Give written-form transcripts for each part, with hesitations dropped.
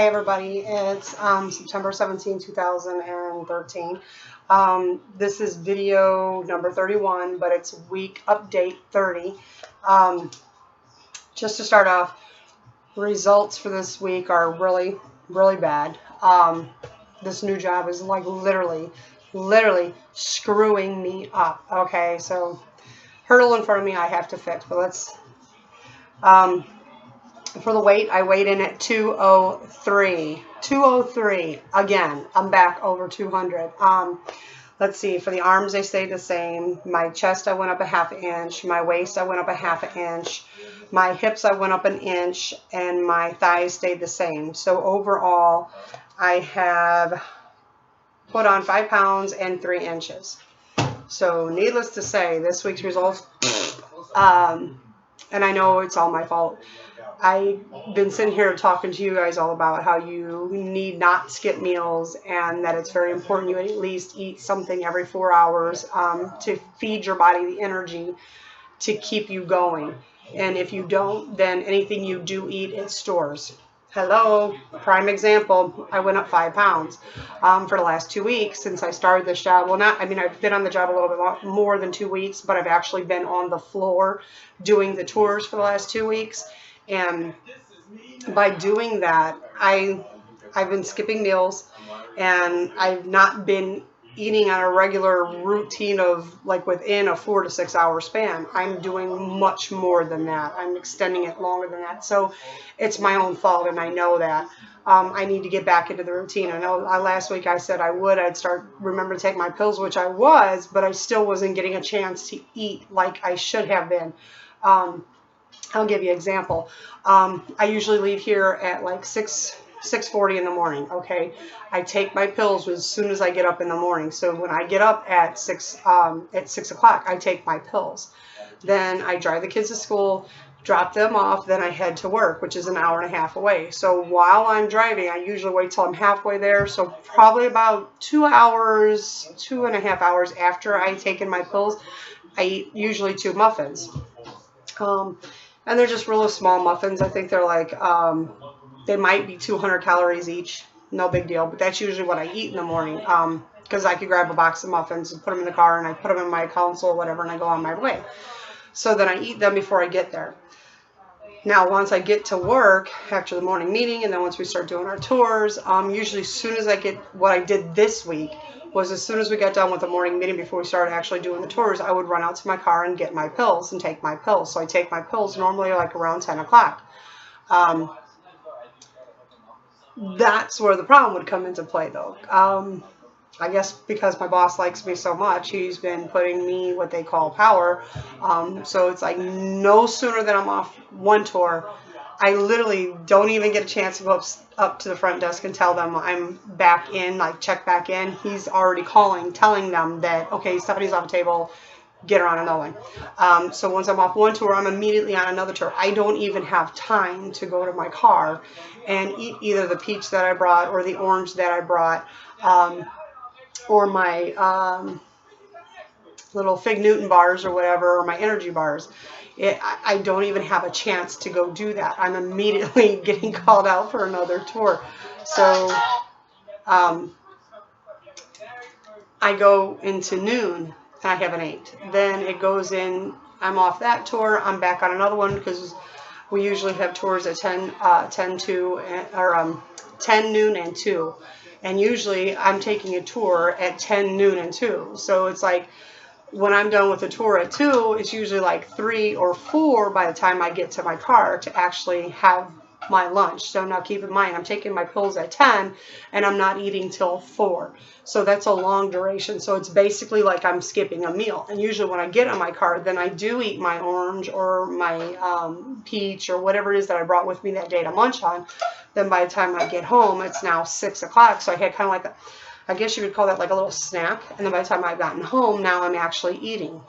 Hi everybody, it's September 17, 2013. This is video number 31, but it's week update 30. Just to start off, results for this week are really, really bad. This new job is like literally screwing me up. Okay, so hurdle in front of me I have to fix, but let's... For the weight, I weighed in at 203. 203. Again, I'm back over 200. Let's see. For the arms, they stayed the same. My chest, I went up a ½ inch. My waist, I went up a ½ inch. My hips, I went up an inch. And my thighs stayed the same. So overall, I have put on 5 pounds and 3 inches. So needless to say, this week's results, and I know it's all my fault. I've been sitting here talking to you guys all about how you need not skip meals and that it's very important you at least eat something every 4 hours to feed your body the energy to keep you going. And if you don't, then anything you do eat, it stores. Hello, prime example, I went up 5 pounds for the last 2 weeks since I started this job. Well, I've been on the job a little bit more than 2 weeks, but I've actually been on the floor doing the tours for the last 2 weeks. And by doing that, I've been skipping meals, and I've not been eating on a regular routine of like within a 4 to 6 hour span. I'm doing much more than that. I'm extending it longer than that. So it's my own fault, and I know that. I need to get back into the routine. I know last week I said I'd remember to take my pills, which I was, but I still wasn't getting a chance to eat like I should have been. I'll give you an example. I usually leave here at like 6:40 in the morning. Okay, I take my pills as soon as I get up in the morning. So when I get up at 6 o'clock, I take my pills. Then I drive the kids to school, drop them off. Then I head to work, which is an hour and a half away. So while I'm driving, I usually wait till I'm halfway there. So probably about 2 hours, 2.5 hours after I taken my pills, I eat usually 2 muffins. And they're just really small muffins. I think they're like, they might be 200 calories each. No big deal. But that's usually what I eat in the morning. Because I could grab a box of muffins and put them in the car, and I put them in my console or whatever, and I go on my way. So then I eat them before I get there. Now, once I get to work after the morning meeting, and then once we start doing our tours, usually as soon as I get, what I did this week was as soon as we got done with the morning meeting, before we started actually doing the tours, I would run out to my car and get my pills and take my pills. So I take my pills normally like around 10 o'clock. That's where the problem would come into play, though. I guess because my boss likes me so much, he's been putting me what they call power. So it's like no sooner than I'm off one tour, I literally don't even get a chance to go up to the front desk and tell them I'm back in, like check back in. He's already calling, telling them that, okay, Stephanie's off the table, get her on another one. So once I'm off one tour, I'm immediately on another tour. I don't even have time to go to my car and eat either the peach that I brought or the orange that I brought, or my little Fig Newton bars or whatever, or my energy bars. I don't even have a chance to go do that. I'm immediately getting called out for another tour. So I go into noon and I haven't ate. Then it goes in, I'm off that tour, I'm back on another one because we usually have tours at 10 noon and 2. And usually I'm taking a tour at 10, noon, and 2. So it's like when I'm done with the tour at 2, it's usually like 3 or 4 by the time I get to my car to actually have my lunch. So now keep in mind, I'm taking my pills at 10 and I'm not eating till 4. So that's a long duration. So it's basically like I'm skipping a meal. And usually when I get on my car, then I do eat my orange or my peach or whatever it is that I brought with me that day to munch on. Then by the time I get home, it's now 6 o'clock. So I had kind of like I guess you would call that like a little snack. And then by the time I've gotten home, now I'm actually eating.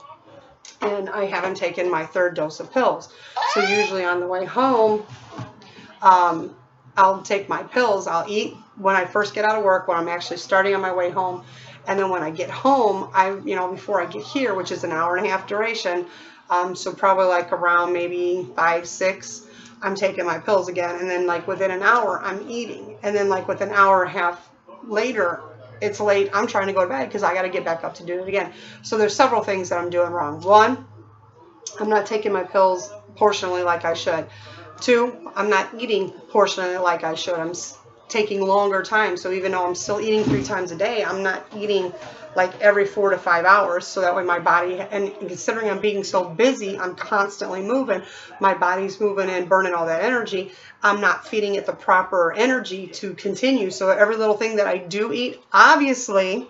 And I haven't taken my 3rd dose of pills. So usually on the way home, I'll take my pills. I'll eat when I first get out of work, when I'm actually starting on my way home. And then when I get home, before I get here, which is an hour and a half duration, so probably like around maybe 5, 6, I'm taking my pills again. And then like within an hour, I'm eating. And then like with an hour and a half later, it's late. I'm trying to go to bed because I got to get back up to do it again. So there's several things that I'm doing wrong. One, I'm not taking my pills portionally like I should. Two, I'm not eating portionally like I should. I'm taking longer time. So even though I'm still eating 3 times a day, I'm not eating like every 4 to 5 hours. So that way my body, and considering I'm being so busy, I'm constantly moving. My body's moving and burning all that energy. I'm not feeding it the proper energy to continue. So every little thing that I do eat, obviously,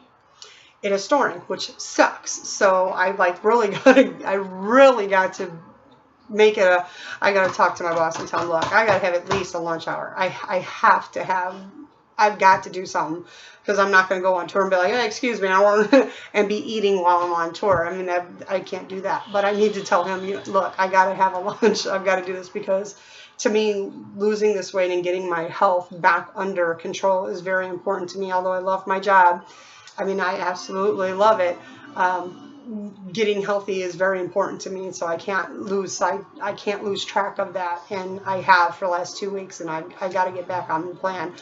it is storing, which sucks. So I really got to make it I got to talk to my boss and tell him, look, I got to have at least a lunch hour. I've got to do something, because I'm not going to go on tour and be like, hey, excuse me, I want and be eating while I'm on tour. I mean, I can't do that. But I need to tell him, look, I got to have a lunch. I've got to do this, because to me, losing this weight and getting my health back under control is very important to me. Although I love my job, I mean, I absolutely love it. Getting healthy is very important to me, so I can't lose track of that, and I have for the last 2 weeks, and I got to get back on the plan.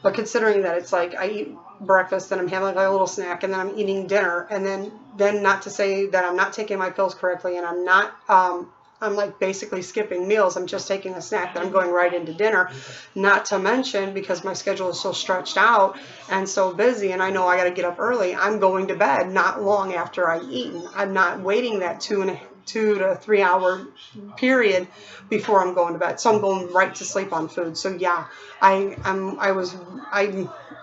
But considering that it's like I eat breakfast, and I'm having like a little snack, and then I'm eating dinner, and then not to say that I'm not taking my pills correctly, and I'm not I'm like basically skipping meals. I'm just taking a snack, then I'm going right into dinner. Not to mention, because my schedule is so stretched out and so busy, and I know I got to get up early, I'm going to bed not long after I've eaten. I'm not waiting that 2 to 3 hour period before I'm going to bed. So I'm going right to sleep on food. So yeah, I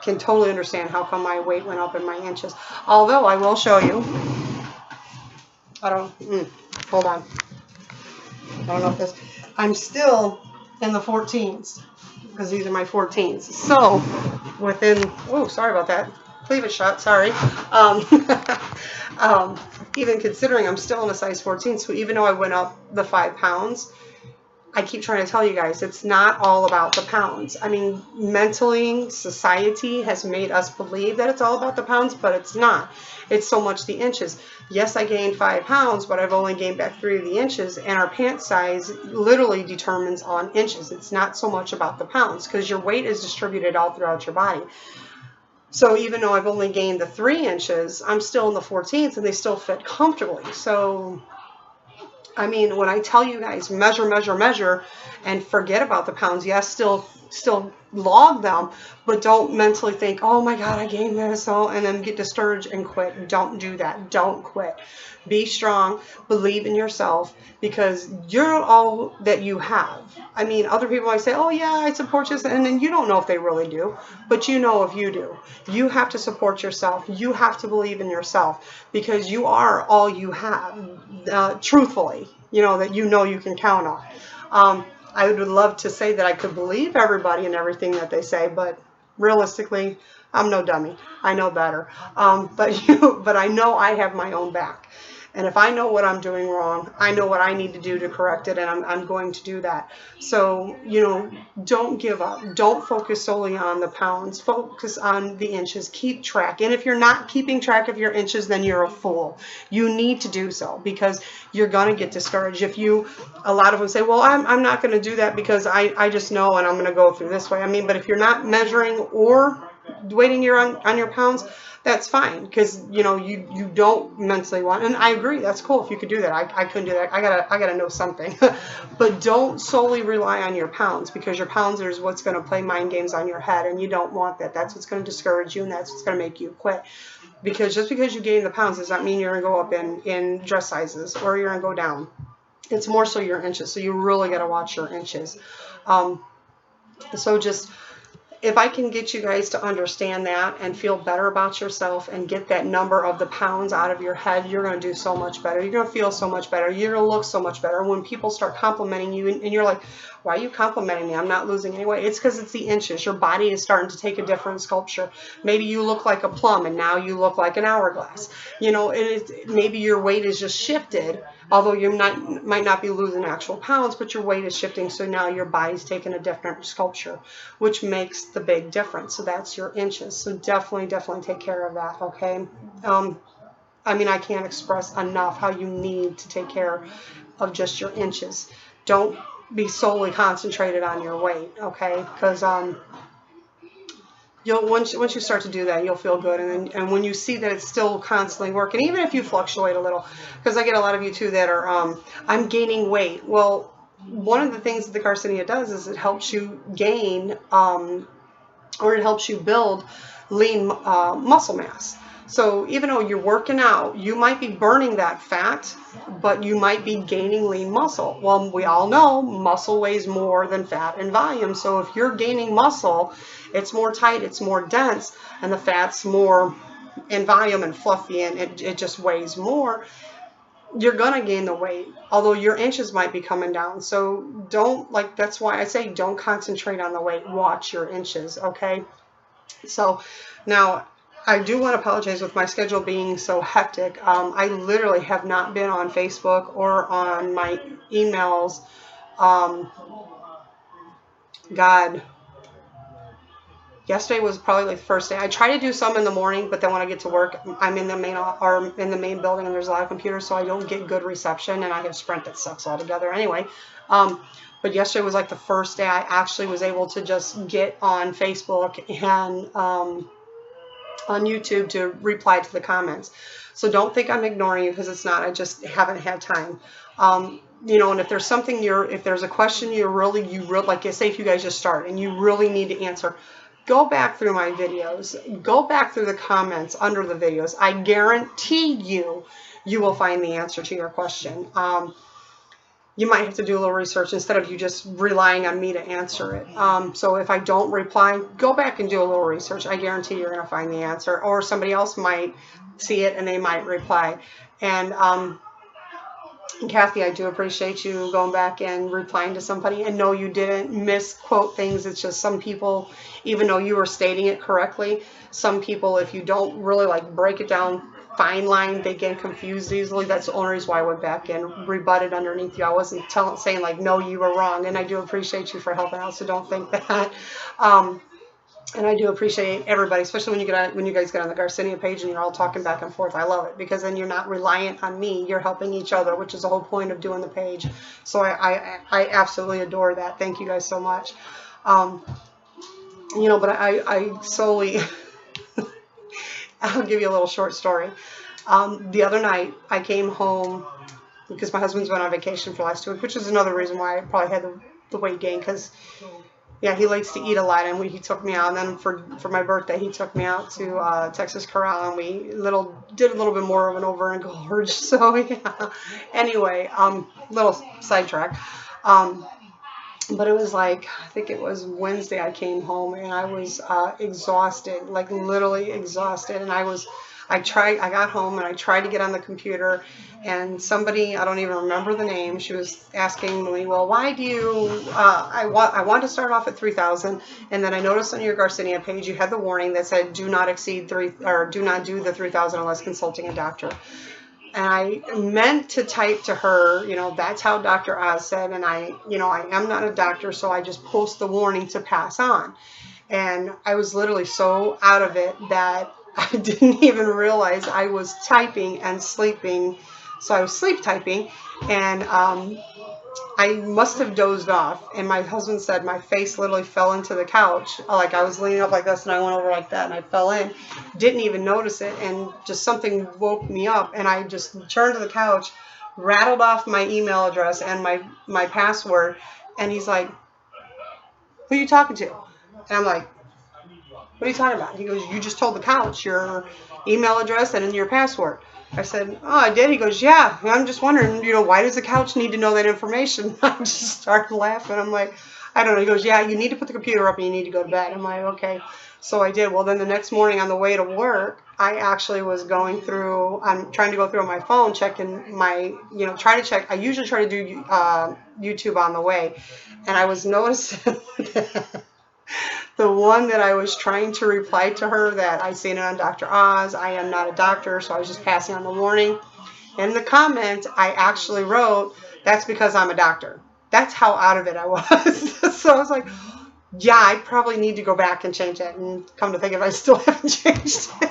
can totally understand how come my weight went up in my inches. Although I will show you. Hold on. I don't know if this, I'm still in the 14s, because these are my 14s. So within, sorry about that. Leave it shut, sorry. Even considering I'm still in a size 14, so even though I went up the 5 pounds, I keep trying to tell you guys, it's not all about the pounds. I mean, mentally, society has made us believe that it's all about the pounds, but it's not. It's so much the inches. Yes, I gained 5 pounds, but I've only gained back 3 of the inches, and our pant size literally determines on inches. It's not so much about the pounds, because your weight is distributed all throughout your body. So even though I've only gained the 3 inches, I'm still in the 14s, and they still fit comfortably. So I mean, when I tell you guys measure, measure, measure, and forget about the pounds, yes, still log them, but don't mentally think, oh my God, I gained this, and then get discouraged and quit. Don't do that. Don't quit. Be strong. Believe in yourself, because you're all that you have. I mean, other people might say, oh yeah, I support you, and then you don't know if they really do, but you know if you do. You have to support yourself. You have to believe in yourself, because you are all you have, truthfully, that you can count on. I would love to say that I could believe everybody and everything that they say, but realistically, I'm no dummy. I know better. But I know I have my own back. And if I know what I'm doing wrong, I know what I need to do to correct it, and I'm going to do that. So, don't give up. Don't focus solely on the pounds. Focus on the inches. Keep track. And if you're not keeping track of your inches, then you're a fool. You need to do so, because you're going to get discouraged. A lot of them say, well, I'm not going to do that because I just know, and I'm going to go through this way. I mean, but if you're not measuring or weighting on your pounds, that's fine, because you don't mentally want, and I agree, that's cool if you could do that. I couldn't do that. I gotta know something. But don't solely rely on your pounds, because your pounds is what's going to play mind games on your head, and you don't want that. That's what's going to discourage you, and that's what's going to make you quit. Because just because you gain the pounds does not mean you're going to go up in dress sizes, or you're going to go down. It's more so your inches. So you really got to watch your inches. So just, if I can get you guys to understand that and feel better about yourself and get that number of the pounds out of your head, you're going to do so much better. You're going to feel so much better. You're going to look so much better. When people start complimenting you and you're like, why are you complimenting me? I'm not losing any weight. It's because it's the inches. Your body is starting to take a different sculpture. Maybe you look like a plum and now you look like an hourglass. Maybe your weight is just shifted, although you might not be losing actual pounds, but your weight is shifting, so now your body's taking a different sculpture, which makes the big difference. So that's your inches. So definitely take care of that, okay? I mean, I can't express enough how you need to take care of just your inches. don't be solely concentrated on your weight, okay? Because you'll once you start to do that, you'll feel good, and when you see that it's still constantly working, even if you fluctuate a little, because I get a lot of you too that are I'm gaining weight. Well, one of the things that the Garcinia does is it helps you gain or it helps you build lean muscle mass. So even though you're working out, you might be burning that fat, but you might be gaining lean muscle. Well, we all know muscle weighs more than fat in volume. So if you're gaining muscle, it's more tight, it's more dense, and the fat's more in volume and fluffy, and it just weighs more. You're going to gain the weight, although your inches might be coming down. So don't, like, that's why I say don't concentrate on the weight. Watch your inches, okay? So now I do want to apologize with my schedule being so hectic. I literally have not been on Facebook or on my emails. God, yesterday was probably like the first day. I try to do some in the morning, but then when I get to work, I'm in the main building, and there's a lot of computers, so I don't get good reception, and I have Sprint that sucks altogether anyway. But yesterday was like the first day I actually was able to just get on Facebook and on YouTube to reply to the comments. So don't think I'm ignoring you, because it's not. I just haven't had time. You know, and if there's something if there's a question you really like, say if you guys just start and you really need to answer, go back through my videos, go back through the comments under the videos. I guarantee you will find the answer to your question. You might have to do a little research instead of you just relying on me to answer it. So if I don't reply, go back and do a little research. I guarantee you're going to find the answer, or somebody else might see it and they might reply. And Kathy, I do appreciate you going back and replying to somebody. And no, you didn't misquote things. It's just some people, even though you were stating it correctly, some people, if you don't really like break it down fine line, they get confused easily. That's the only reason why I went back and rebutted underneath you. I wasn't saying like, no, you were wrong. And I do appreciate you for helping out, so don't think that. And I do appreciate everybody, especially when you guys get on the Garcinia page and you're all talking back and forth. I love it, because then you're not reliant on me. You're helping each other, which is the whole point of doing the page. So I absolutely adore that. Thank you guys so much. You know, but I solely, I'll give you a little short story. The other night I came home because my husband's been on vacation for the last 2 weeks, which is another reason why I probably had the weight gain, because yeah, he likes to eat a lot, and he took me out. And then for my birthday, he took me out to Texas Corral, and we did a little bit more of an overindulge. So yeah. Anyway, little sidetrack. But it was like, I think it was Wednesday I came home, and I was exhausted, like literally exhausted. And I got home and I tried to get on the computer, and somebody, I don't even remember the name, she was asking me, well, why do you, I want to start off at 3,000, and then I noticed on your Garcinia page you had the warning that said do not exceed do not do the 3,000 unless consulting a doctor. And I meant to type to her, you know, that's how Dr. Oz said, and I am not a doctor, so I just post the warning to pass on. And I was literally so out of it that I didn't even realize I was typing and sleeping. So I was sleep typing, and I must have dozed off. And my husband said my face literally fell into the couch. Like I was leaning up like this, and I went over like that, and I fell in. Didn't even notice it, and just something woke me up, and I just turned to the couch, rattled off my email address and my password, and he's like, who are you talking to? And I'm like, what are you talking about? He goes, you just told the couch your email address and your password. I said, oh, I did? He goes, yeah. I'm just wondering, you know, why does the couch need to know that information? I just started laughing. I'm like, I don't know. He goes, yeah, you need to put the computer up and you need to go to bed. I'm like, okay. So I did. Well, then the next morning on the way to work, I actually was I'm trying to go through my phone, checking my, try to check. I usually try to do YouTube on the way. And I was noticing the one that I was trying to reply to her, that I seen it on Dr. Oz. I am not a doctor, so I was just passing on the warning. In the comment, I actually wrote, that's because I'm a doctor. That's how out of it I was. So I was like, yeah, I probably need to go back and change it. And come to think of it, I still haven't changed it.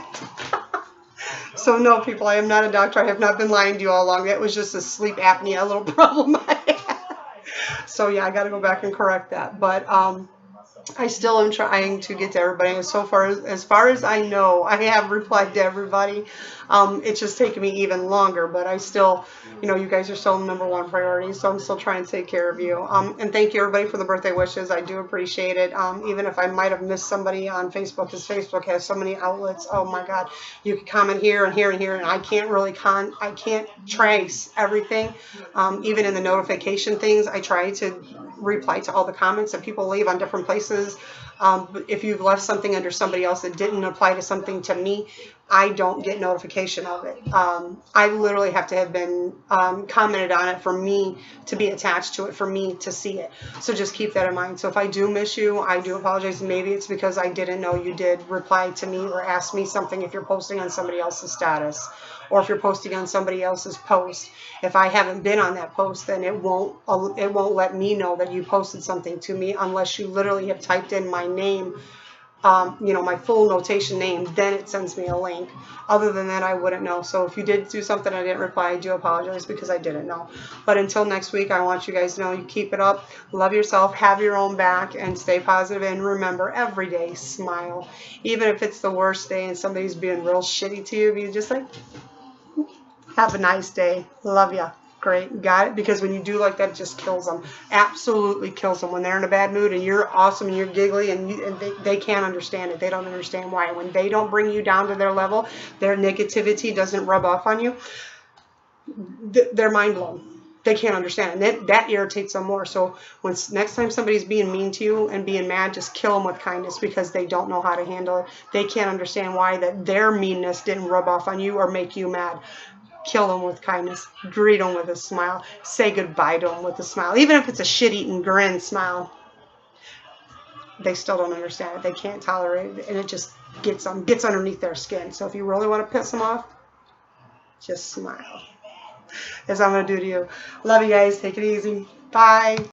So no, people, I am not a doctor. I have not been lying to you all along. That was just a sleep apnea little problem I had. So yeah, I got to go back and correct that. But I still am trying to get to everybody. And so far as I know, I have replied to everybody. It's just taken me even longer, but I still, you guys are still number one priority. So I'm still trying to take care of you. And thank you everybody for the birthday wishes. I do appreciate it. Even if I might have missed somebody on Facebook, because Facebook has so many outlets. Oh my God, you can comment here and here and here, and I can't really I can't trace everything. Even in the notification things, I try to reply to all the comments that people leave on different places. If you've left something under somebody else that didn't apply to something to me, I don't get notification of it. I literally have to have been commented on it for me to be attached to it, for me to see it. So just keep that in mind. So if I do miss you, I do apologize. Maybe it's because I didn't know you did reply to me or ask me something if you're posting on somebody else's status, or if you're posting on somebody else's post. If I haven't been on that post, then it won't let me know that you posted something to me unless you literally have typed in my name, my full notation name, then it sends me a link. Other than that, I wouldn't know. So if you did do something I didn't reply, I do apologize because I didn't know. But until next week, I want you guys to know you keep it up, love yourself, have your own back, and stay positive. And remember, every day, smile. Even if it's the worst day and somebody's being real shitty to you, you just like, have a nice day. Love ya. Great. Got it? Because when you do like that, it just kills them. Absolutely kills them. When they're in a bad mood and you're awesome and you're giggly and they can't understand it. They don't understand why. When they don't bring you down to their level, their negativity doesn't rub off on you, they're mind blown. They can't understand it. And that irritates them more. So when next time somebody's being mean to you and being mad, just kill them with kindness because they don't know how to handle it. They can't understand why that their meanness didn't rub off on you or make you mad. Kill them with kindness. Greet them with a smile. Say goodbye to them with a smile. Even if it's a shit-eating grin smile, they still don't understand it. They can't tolerate it, and it just gets underneath their skin. So if you really want to piss them off, just smile. That's what I'm going to do to you. Love you guys. Take it easy. Bye.